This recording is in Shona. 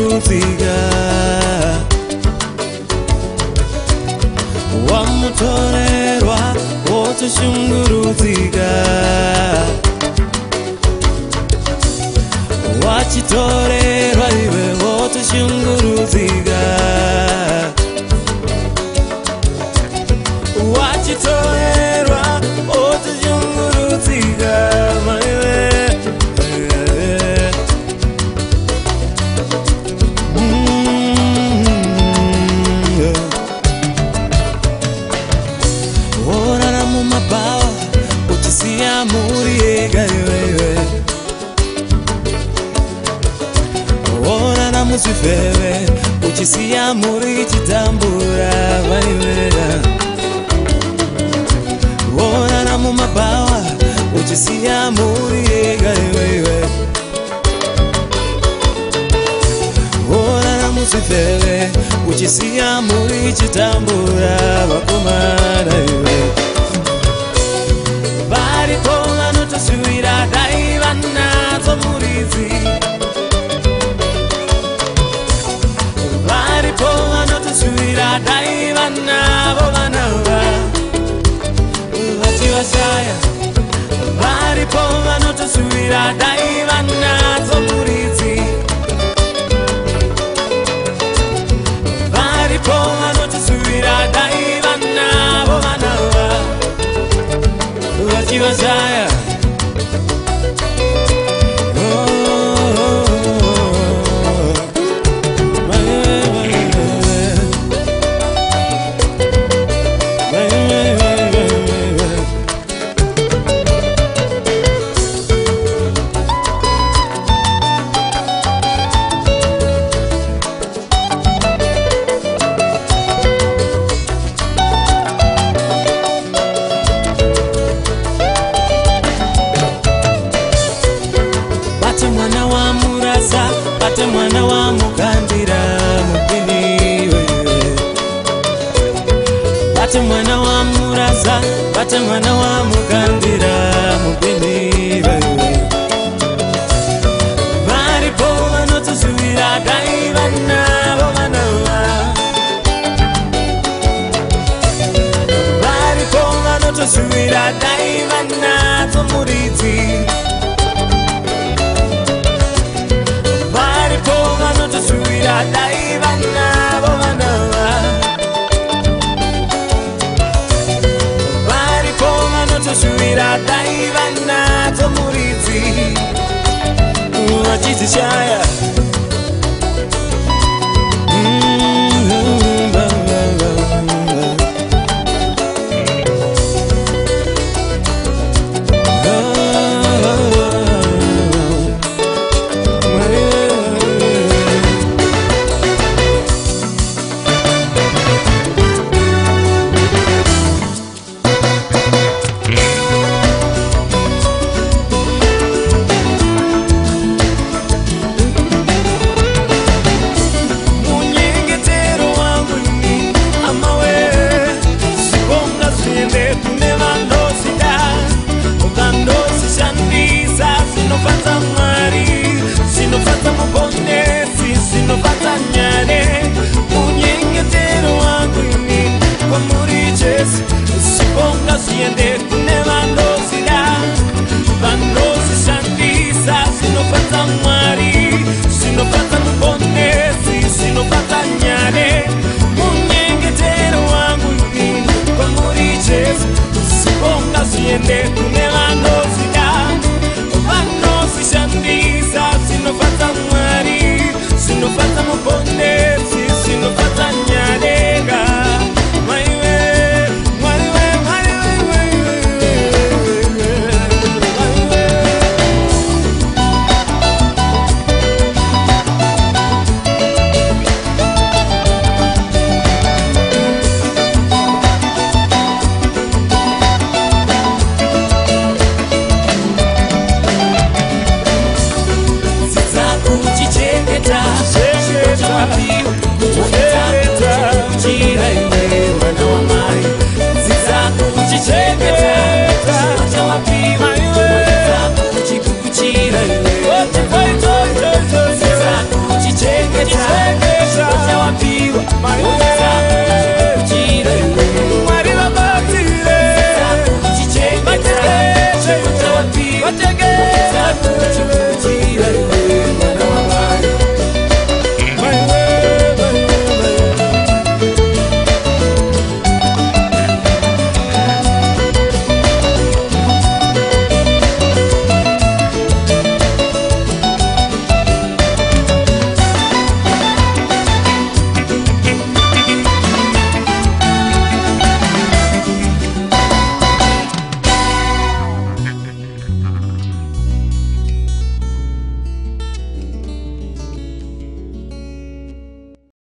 watoshungurudzika, wamutorerwa wotoshungurudzika, wachitorerwa iwe wotoshungurudzika, wachitorerwa wotoshungurudzika, maiwe orara mumabawa uchisiya muri yega iwewe, orara muzvifeve uchisiya muri chitambura vaiwera, orara mumabawa uchisiya muri yega iwewe, orara muzvifeve uchisiya muri chitambura vakomana iwe, varipo vanotoshuwira dai vanadzo muridzi, varipo vanotoshuwira dai vanavo vanava vachivashaya, varipo vanotoshuwira dai vanadzo muridzi, varipo vanotoshuwira dai vanavo vanava vachivashaya. Bate mwana wa murasa, bate mwana wa mugandira mupini wewe, bate mwana wa murasa, bate mwana wa mugandira mupini wewe, varipo vanotoshuwira dai vanavo vanava, varipo vanotoshuwira dai vanadzo muridzi, varipo vanotoshuwira dai vanavo vanava, varipo vanotoshuwira dai vanadzo muridzi vachizishaya.